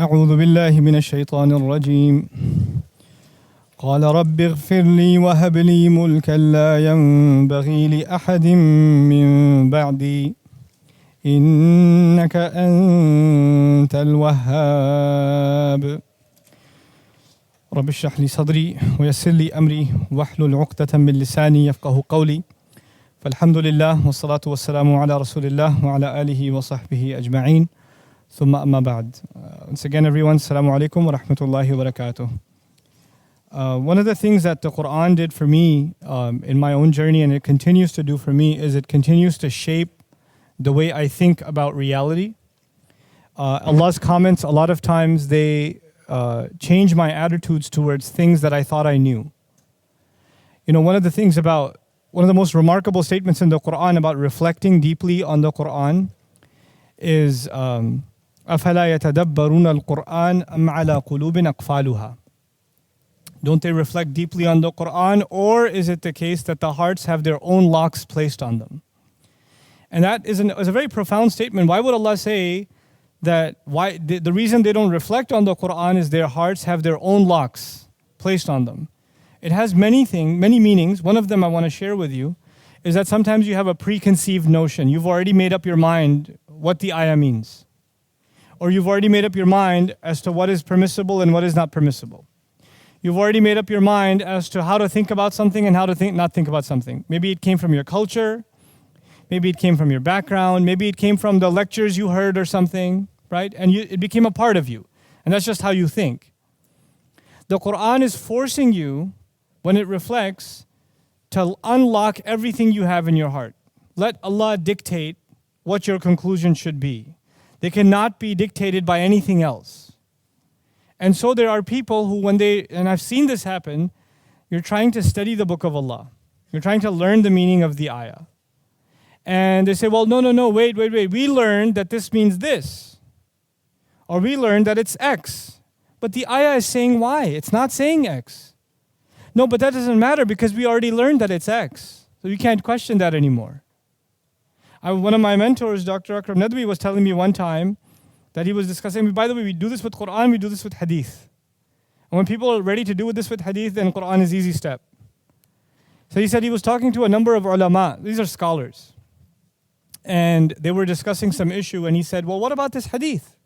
أعوذ بالله من الشيطان الرجيم قال رب اغفر لي وهب لي ملكا لا ينبغي لأحد من بعدي إنك أنت الوهاب رب اشرح لي صدري ويسر لي أمري واحلل عقدة من لساني يفقه قولي فالحمد لله والصلاة والسلام على رسول الله وعلى آله وصحبه أجمعين ثم أما بعد. Once again everyone, Assalamu alaikum wa rahmatullahi wa barakatuh. One of the things that the Quran did for me in my own journey, and it continues to do for me, is it continues to shape the way I think about reality. Allah's comments, a lot of times they change my attitudes towards things that I thought I knew. You know, one of the most remarkable statements in the Quran about reflecting deeply on the Quran is أَفَلَا يَتَدَبَّرُونَ الْقُرْآنَ أَمْ عَلَى قُلُوبٍ أَقْفَالُهَا. Don't they reflect deeply on the Quran, or is it the case that the hearts have their own locks placed on them? And that is a very profound statement. Why would Allah say that the reason they don't reflect on the Quran is their hearts have their own locks placed on them? It has many meanings. One of them I want to share with you is that sometimes you have a preconceived notion. You've already made up your mind what the ayah means. Or you've already made up your mind as to what is permissible and what is not permissible. You've already made up your mind as to how to think about something and how to not think about something. Maybe it came from your culture. Maybe it came from your background. Maybe it came from the lectures you heard or something, right? And it became a part of you. And that's just how you think. The Quran is forcing you, when it reflects, to unlock everything you have in your heart. Let Allah dictate what your conclusion should be. They cannot be dictated by anything else. And so there are people who and I've seen this happen, you're trying to study the book of Allah. You're trying to learn the meaning of the ayah. And they say, well, no, wait. We learned that this means this. Or we learned that it's X. But the ayah is saying Y. It's not saying X. No, but that doesn't matter because we already learned that it's X. So you can't question that anymore. One of my mentors, Dr. Akram Nadwi, was telling me one time that he was discussing, by the way, we do this with Quran, we do this with Hadith. And when people are ready to do this with Hadith, then Quran is easy step. So he said he was talking to a number of ulama, these are scholars. And they were discussing some issue and he said, well, what about this Hadith?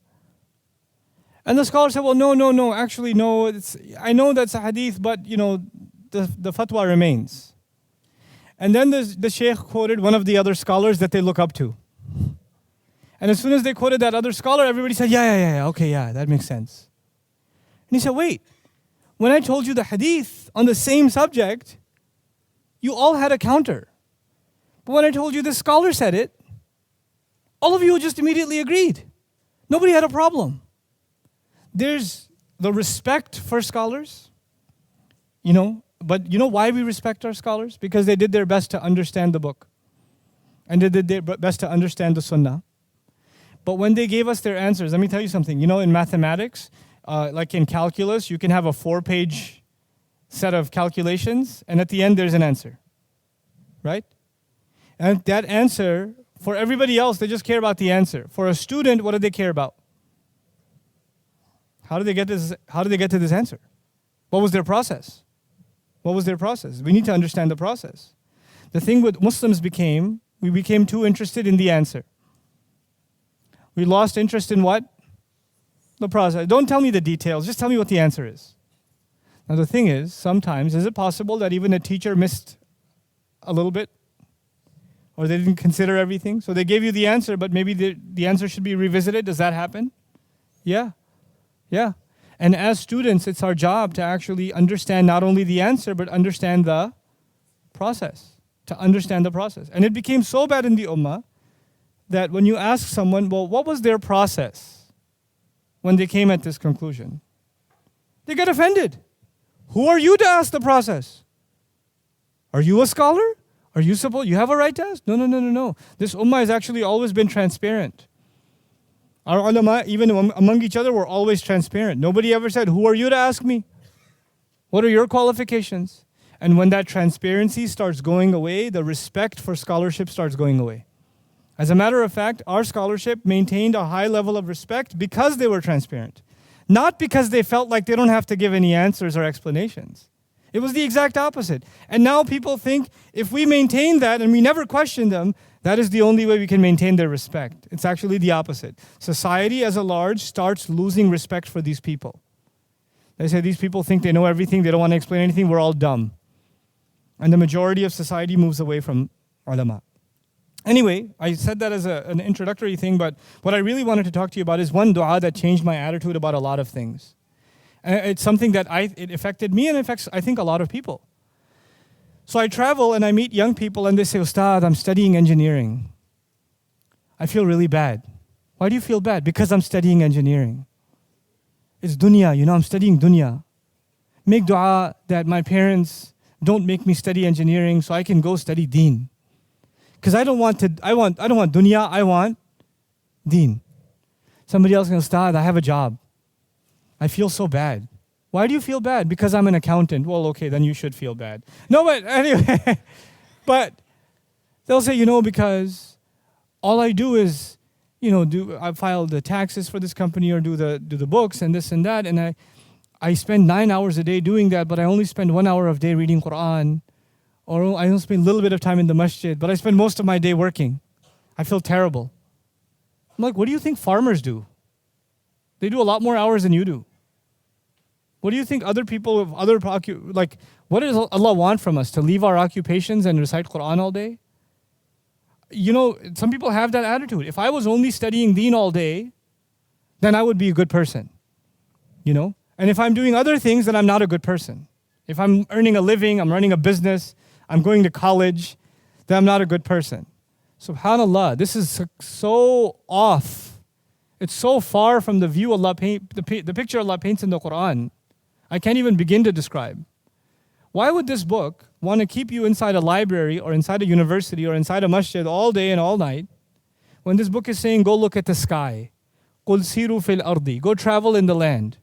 And the scholar said, well, no, actually no, I know that's a Hadith, but the fatwa remains. And then the Shaykh quoted one of the other scholars that they look up to. And as soon as they quoted that other scholar, everybody said, yeah, okay, that makes sense. And he said, wait, when I told you the hadith on the same subject, you all had a counter. But when I told you this scholar said it, all of you just immediately agreed. Nobody had a problem. There's the respect for scholars, But you know why we respect our scholars? Because they did their best to understand the book. And they did their best to understand the sunnah. But when they gave us their answers, let me tell you something. In mathematics, like in calculus, you can have a 4-page set of calculations, and at the end there's an answer. Right? And that answer, for everybody else, they just care about the answer. For a student, what do they care about? How did they get to this answer? What was their process? We need to understand the process. The thing with Muslims we became too interested in the answer. We lost interest in what? The process. Don't tell me the details, just tell me what the answer is. Now the thing is, sometimes, is it possible that even a teacher missed a little bit? Or they didn't consider everything? So they gave you the answer, but maybe the answer should be revisited. Does that happen? Yeah. And as students, it's our job to actually understand not only the answer, but understand the process. To understand the process. And it became so bad in the ummah that when you ask someone, well, what was their process when they came at this conclusion? They get offended. Who are you to ask the process? Are you a scholar? You have a right to ask? No. This ummah has actually always been transparent. Our ulama, even among each other, were always transparent. Nobody ever said, who are you to ask me? What are your qualifications? And when that transparency starts going away, the respect for scholarship starts going away. As a matter of fact, our scholarship maintained a high level of respect because they were transparent. Not because they felt like they don't have to give any answers or explanations. It was the exact opposite. And now people think if we maintain that and we never question them, that is the only way we can maintain their respect. It's actually the opposite. Society as a large starts losing respect for these people. They say these people think they know everything, they don't want to explain anything, we're all dumb. And the majority of society moves away from ulama. Anyway, I said that as an introductory thing, but what I really wanted to talk to you about is one dua that changed my attitude about a lot of things. It's something that it affected me and affects, I think, a lot of people. So I travel and I meet young people and they say, Ustad, I'm studying engineering. I feel really bad. Why do you feel bad? Because I'm studying engineering. It's dunya, I'm studying dunya. Make dua that my parents don't make me study engineering so I can go study deen. Because I don't want dunya, I want deen. Somebody else can Ustad, I have a job. I feel so bad. Why do you feel bad? Because I'm an accountant. Well, okay, then you should feel bad. No, but anyway, but they'll say, because all I do is, I file the taxes for this company or do the books and this and that, and I spend 9 hours a day doing that, but I only spend 1 hour of day reading Quran, or I only spend a little bit of time in the masjid, but I spend most of my day working. I feel terrible. I'm like, what do you think farmers do? They do a lot more hours than you do. What do you think other people of other what does Allah want from us? To leave our occupations and recite Quran all day? Some people have that attitude. If I was only studying deen all day, then I would be a good person. And if I'm doing other things, then I'm not a good person. If I'm earning a living, I'm running a business, I'm going to college, then I'm not a good person. SubhanAllah, this is so off. It's so far from the view Allah the picture Allah paints in the Quran. I can't even begin to describe. Why would this book want to keep you inside a library or inside a university or inside a masjid all day and all night when this book is saying, go look at the sky. قُلْ سِيرُوا فِي الْأَرْضِ. Go travel in the land.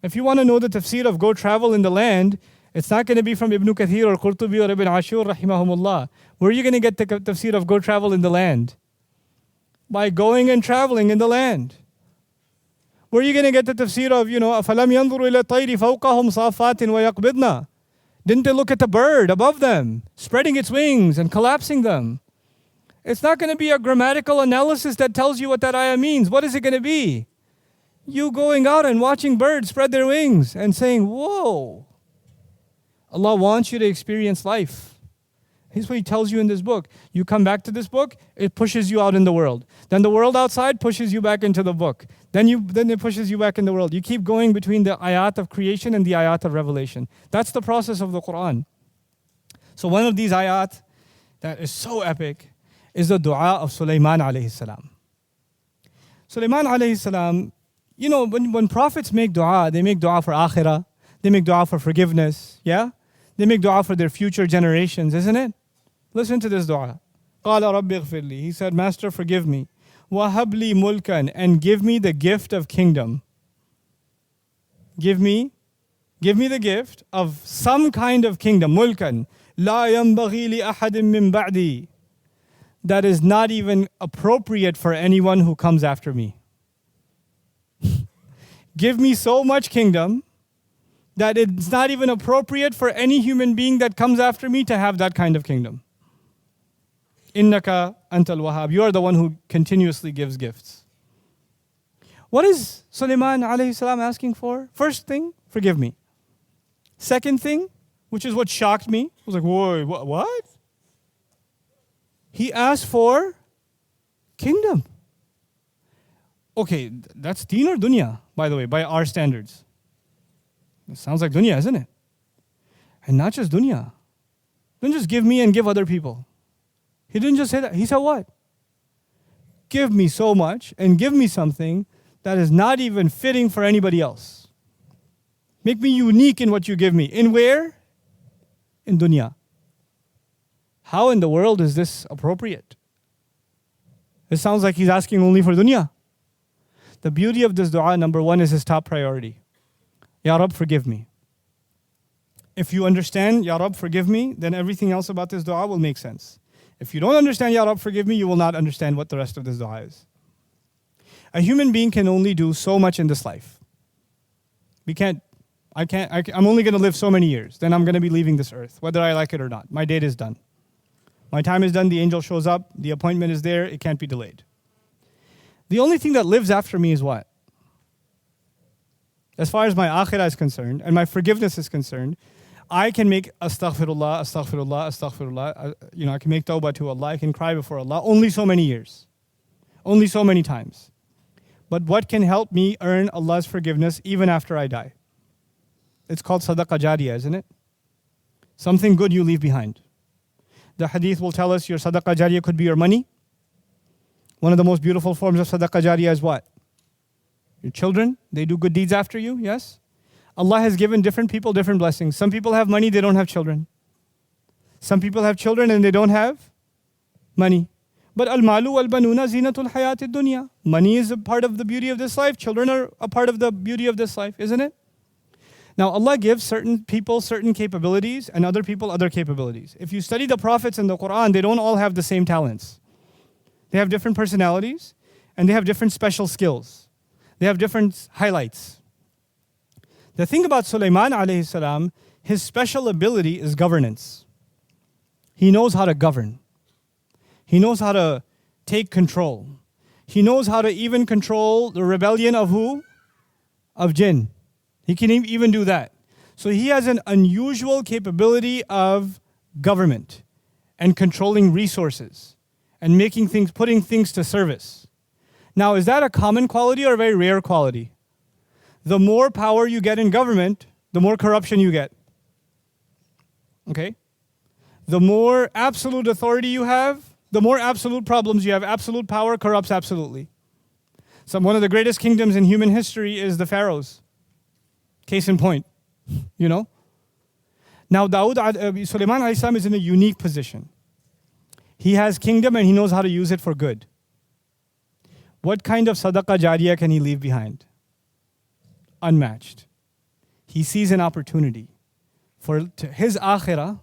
If you want to know the tafsir of go travel in the land, it's not going to be from Ibn Kathir or Qurtubi or Ibn Ashur rahimahumullah. Where are you going to get the tafsir of go travel in the land? By going and traveling in the land. Where are you going to get the tafsir of, أَفَلَمْ يَنْظُرُوا إِلَى الطَّيْرِ فَوْقَهُمْ صَافَاتٍ وَيَقْبِضْنَا. Didn't they look at the bird above them, spreading its wings and collapsing them? It's not going to be a grammatical analysis that tells you what that ayah means. What is it going to be? You going out and watching birds spread their wings and saying, whoa. Allah wants you to experience life. Here's what He tells you in this book. You come back to this book, it pushes you out in the world. Then the world outside pushes you back into the book. Then it pushes you back in the world. You keep going between the ayat of creation and the ayat of revelation. That's the process of the Quran. So one of these ayat that is so epic is the dua of Sulaiman alayhi salam. Sulaiman alayhi salam, when prophets make dua, they make dua for akhirah, they make dua for forgiveness, yeah? They make dua for their future generations, isn't it? Listen to this dua. قَالَ رَبِّ اغْفِرْ لِي. He said, Master, forgive me. وَهَبْ لِي مُلْكًا. And give me the gift of kingdom. Give me the gift of some kind of kingdom. مُلْكًا. لَا يَنْبَغِي لِأَحَدٍ مِّن بَعْدِي. That is not even appropriate for anyone who comes after me. Give me so much kingdom that it's not even appropriate for any human being that comes after me to have that kind of kingdom. Innaka antal wahhab. You are the one who continuously gives gifts. What is Sulaiman alayhi salam asking for? First thing, forgive me. Second thing, which is what shocked me, I was like, whoa, what? He asked for kingdom. Okay, that's deen or dunya, by the way, by our standards. It sounds like dunya, isn't it? And not just dunya. Don't just give me and give other people. He didn't just say that. He said what? Give me so much and give me something that is not even fitting for anybody else. Make me unique in what you give me. In where? In dunya. How in the world is this appropriate? It sounds like he's asking only for dunya. The beauty of this dua, number one, is his top priority. Ya Rab, forgive me. If you understand, Ya Rab, forgive me, then everything else about this dua will make sense. If you don't understand, Ya Rab, forgive me, you will not understand what the rest of this dua is. A human being can only do so much in this life. I'm only going to live so many years. Then I'm going to be leaving this earth, whether I like it or not. My date is done. My time is done. The angel shows up. The appointment is there. It can't be delayed. The only thing that lives after me is what? As far as my akhirah is concerned and my forgiveness is concerned, I can make astaghfirullah, astaghfirullah, astaghfirullah. I can make tawbah to Allah. I can cry before Allah only so many years. Only so many times. But what can help me earn Allah's forgiveness even after I die? It's called sadaqah jariyah, isn't it? Something good you leave behind. The hadith will tell us your sadaqah jariyah could be your money. One of the most beautiful forms of sadaqah jariyah is what? Your children, they do good deeds after you, yes? Allah has given different people different blessings. Some people have money, they don't have children. Some people have children and they don't have money. But al-malu wal-banuna zinatul hayatid dunya. Money is a part of the beauty of this life. Children are a part of the beauty of this life, isn't it? Now Allah gives certain people certain capabilities and other people other capabilities. If you study the prophets in the Quran, they don't all have the same talents. They have different personalities and they have different special skills. They have different highlights. The thing about Sulaiman alayhi salam, his special ability is governance. He knows how to govern. He knows how to take control. He knows how to even control the rebellion of who? Of jinn. He can even do that. So he has an unusual capability of government and controlling resources and putting things to service. Now, is that a common quality or a very rare quality? The more power you get in government, the more corruption you get. Okay? The more absolute authority you have, the more absolute problems you have. Absolute power corrupts absolutely. One of the greatest kingdoms in human history is the pharaohs. Case in point, Now, Sulaiman alayhi salam is in a unique position. He has kingdom and he knows how to use it for good. What kind of sadaqah jariyah can he leave behind? Unmatched. He sees an opportunity for his akhirah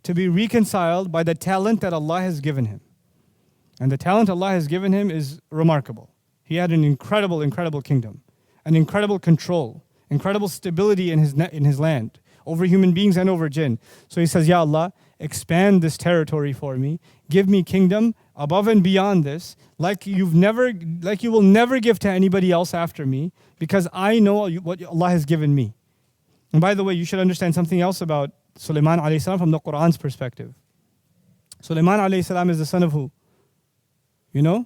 to be reconciled by the talent that Allah has given him. And the talent Allah has given him is remarkable. He had an incredible, incredible kingdom, an incredible control, incredible stability in his land, over human beings and over jinn. So he says, Ya Allah, expand this territory for me. Give me kingdom above and beyond this, like you will never give to anybody else after me, because I know what Allah has given me. And by the way, you should understand something else about Sulaiman alayhi salam from the Quran's perspective. Sulaiman alayhi salam is the son of who? Dawud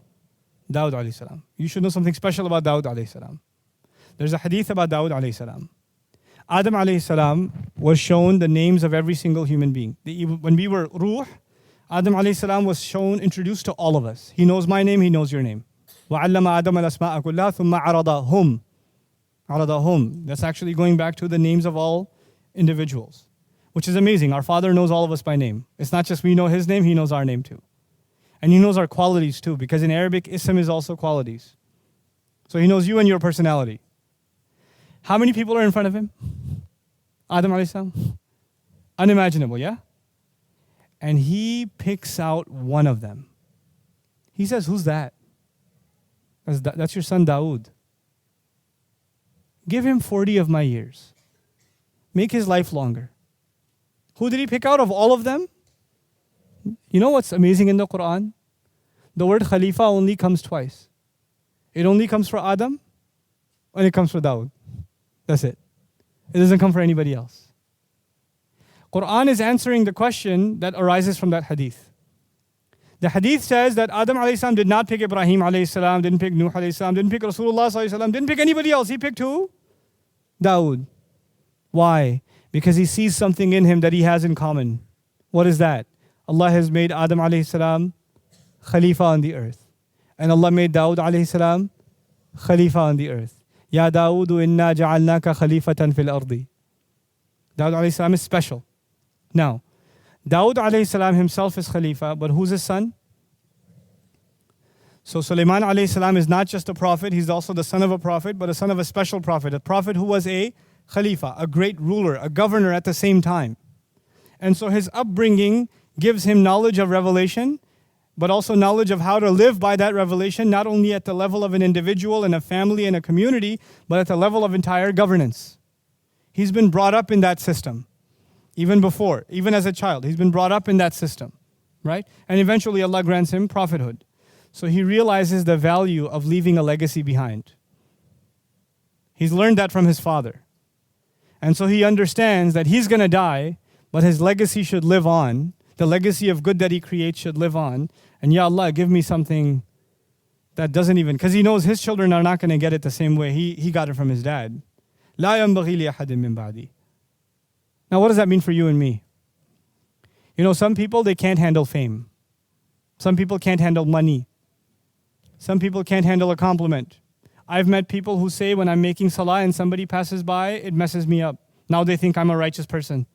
alayhi salam. You should know something special about Dawud alayhi salam. There's a hadith about Dawud alayhi salam. Adam alayhi salam was shown the names of every single human being. When we were ruh, Adam alayhi salam was introduced to all of us. He knows my name, he knows your name. وَعَلَّمَ آدَمَ الْأَسْمَاءَ كُلَّهَا ثُمَّ عَرَضَهُمْ. That's actually going back to the names of all individuals, which is amazing. Our Father knows all of us by name. It's not just we know His name, He knows our name too. And He knows our qualities too, because in Arabic, ism is also qualities. So He knows you and your personality. How many people are in front of Him? Adam alayhi salam? Unimaginable, yeah? And He picks out one of them. He says, who's that? That's your son Dawood. Give him 40 of my years. Make his life longer. Who did He pick out of all of them? You know what's amazing in the Quran? The word Khalifa only comes twice. It only comes for Adam and it comes for Dawood. That's it. It doesn't come for anybody else. Quran is answering the question that arises from that hadith. The hadith says that Adam alayhi salam did not pick Ibrahim alayhi salam, didn't pick Nuh alayhi salam, didn't pick Rasulullah sallallahu alayhi wasallam, didn't pick anybody else. He picked who? Dawood. Why? Because he sees something in him that he has in common. What is that? Allah has made Adam alayhi salam Khalifa on the earth. And Allah made Dawood alayhi salam Khalifa on the earth. Ya Dawudu inna ja'alnaka khalifatan fil ardi. Dawood alayhi salam is special. Now, Dawood alayhi salam himself is Khalifa, but who's his son? So Sulaiman alayhi salam is not just a prophet, he's also the son of a prophet, but a son of a special prophet. A prophet who was a Khalifa, a great ruler, a governor at the same time. And so his upbringing gives him knowledge of revelation, but also knowledge of how to live by that revelation, not only at the level of an individual and a family and a community, but at the level of entire governance. He's been brought up in that system. Even before, even as a child, he's been brought up in that system, right? And eventually Allah grants him prophethood. So he realizes the value of leaving a legacy behind. He's learned that from his father. And so he understands that he's going to die, but his legacy should live on. The legacy of good that he creates should live on. And Ya Allah, give me something that doesn't even, because he knows his children are not going to get it the same way he got it from his dad. لا ينبغي لأحد من بعدي. Now what does that mean for you and me? You know, some people, they can't handle fame. Some people can't handle money. Some people can't handle a compliment. I've met people who say when I'm making salah and somebody passes by, it messes me up. Now they think I'm a righteous person.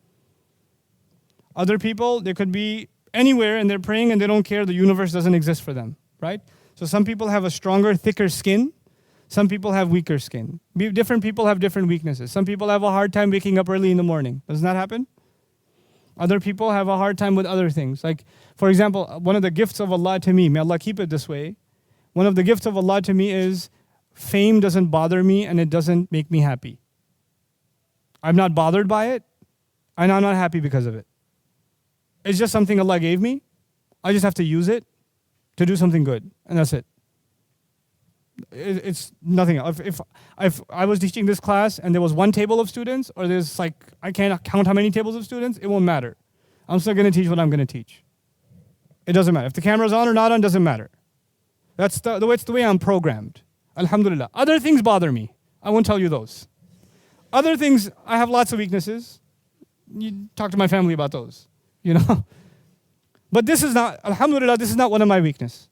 Other people, they could be anywhere and they're praying and they don't care, the universe doesn't exist for them, right? So some people have a stronger, thicker skin. Some people have weaker skin. Different people have different weaknesses. Some people have a hard time waking up early in the morning. Doesn't that happen? Other people have a hard time with other things. Like, for example, one of the gifts of Allah to me, may Allah keep it this way, one of the gifts of Allah to me is fame doesn't bother me and it doesn't make me happy. I'm not bothered by it and I'm not happy because of it. It's just something Allah gave me. I just have to use it to do something good, and that's it. It's nothing else. If I was teaching this class and there was one table of students, or there's like, I can't count how many tables of students, it won't matter. I'm still going to teach what I'm going to teach. It doesn't matter. If the camera's on or not on, doesn't matter. That's it's the way I'm programmed. Alhamdulillah. Other things bother me. I won't tell you those. Other things, I have lots of weaknesses. You talk to my family about those, you know. But this is not, alhamdulillah, this is not one of my weaknesses.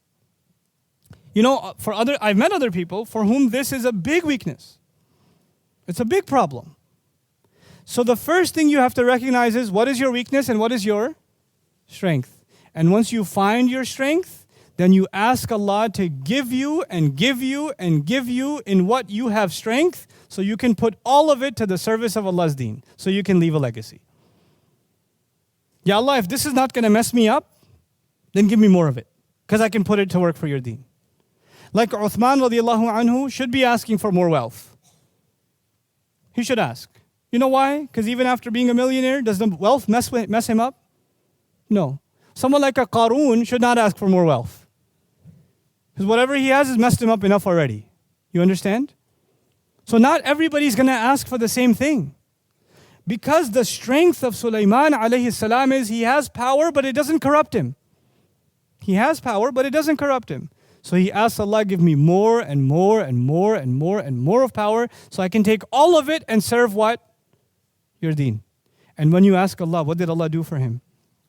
You know, I've met other people for whom this is a big weakness. It's a big problem. So the first thing you have to recognize is what is your weakness and what is your strength. And once you find your strength, then you ask Allah to give you and give you and give you in what you have strength, so you can put all of it to the service of Allah's deen, so you can leave a legacy. Ya Allah, if this is not going to mess me up, then give me more of it, because I can put it to work for your deen. Like Uthman radiallahu anhu should be asking for more wealth. He should ask. You know why? Because even after being a millionaire, does the wealth mess him up? No. Someone like a Qarun should not ask for more wealth. Because whatever he has messed him up enough already. You understand? So not everybody's going to ask for the same thing. Because the strength of Sulaiman alayhi salam is he has power, but it doesn't corrupt him. He has power, but it doesn't corrupt him. So he asks Allah, give me more and more and more and more and more of power, so I can take all of it and serve what? Your deen. And when you ask Allah, what did Allah do for him?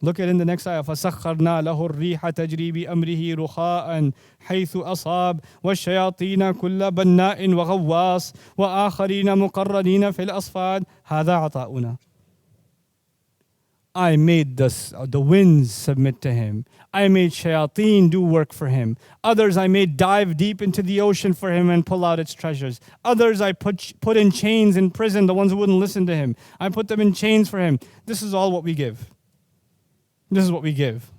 Look at in the next ayah. فَسَخَّرْنَا لَهُ الرِّيحَ تَجْرِي بِأَمْرِهِ رُخَاءً حَيْثُ أَصَابَ وَالشَّيَاطِينَ كُلَّ بَنَّاءٍ وَغَوَّاصٍ وَآخَرِينَ مُقَرَّنِينَ فِي الْأَصْفَادِ هَذَا عَطَاؤُنَا. I made the winds submit to him. I made shayateen do work for him. Others I made dive deep into the ocean for him and pull out its treasures. Others I put in chains in prison, the ones who wouldn't listen to him. I put them in chains for him. This is all what we give. This is what we give.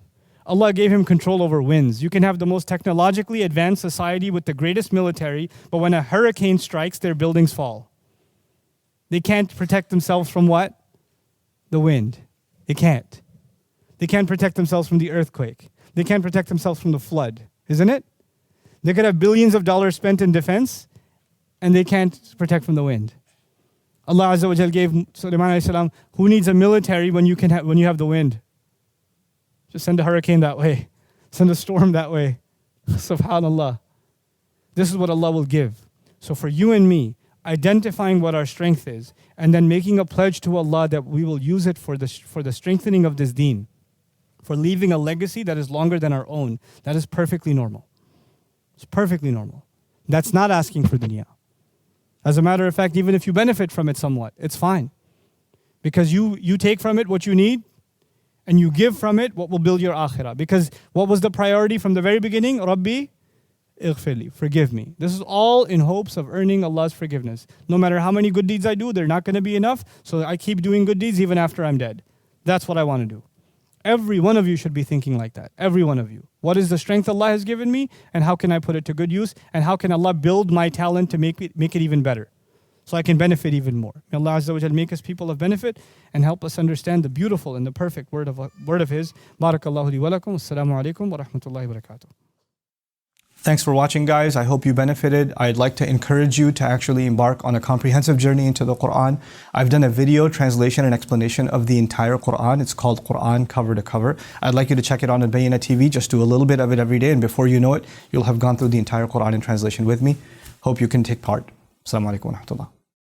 Allah gave him control over winds. You can have the most technologically advanced society with the greatest military, but when a hurricane strikes, their buildings fall. They can't protect themselves from what? The wind. They can't. They can't protect themselves from the earthquake. They can't protect themselves from the flood, isn't it? They could have billions of dollars spent in defense, and they can't protect from the wind. Allah Azza wa Jal gave Sulaiman alayhi salam, who needs a military when you have the wind? Just send a hurricane that way. Send a storm that way. Subhanallah. This is what Allah will give. So for you and me, identifying what our strength is, and then making a pledge to Allah that we will use it for the strengthening of this deen, for leaving a legacy that is longer than our own, that is perfectly normal. It's perfectly normal. That's not asking for dunya. As a matter of fact, even if you benefit from it somewhat, it's fine. Because you take from it what you need, and you give from it what will build your akhirah. Because what was the priority from the very beginning? Rabbi, ighfirli, forgive me. This is all in hopes of earning Allah's forgiveness. No matter how many good deeds I do, they're not going to be enough, so I keep doing good deeds even after I'm dead. That's what I want to do. Every one of you should be thinking like that. Every one of you. What is the strength Allah has given me, and how can I put it to good use, and how can Allah build my talent to make it even better? so I can benefit even more. May Allah Azza wa Jal make us people of benefit and help us understand the beautiful and the perfect word of His. Barakallahu li wa lakum. Assalamu alaikum wa rahmatullahi wa barakatuh. Thanks for watching, guys. I hope you benefited. I'd like to encourage you to actually embark on a comprehensive journey into the Quran. I've done a video translation and explanation of the entire Quran. It's called Quran Cover to Cover. I'd like you to check it on Bayyinah TV. Just do a little bit of it every day, and before you know it, you'll have gone through the entire Quran in translation with me. Hope you can take part. Assalamu alaikum wa rahmatullah.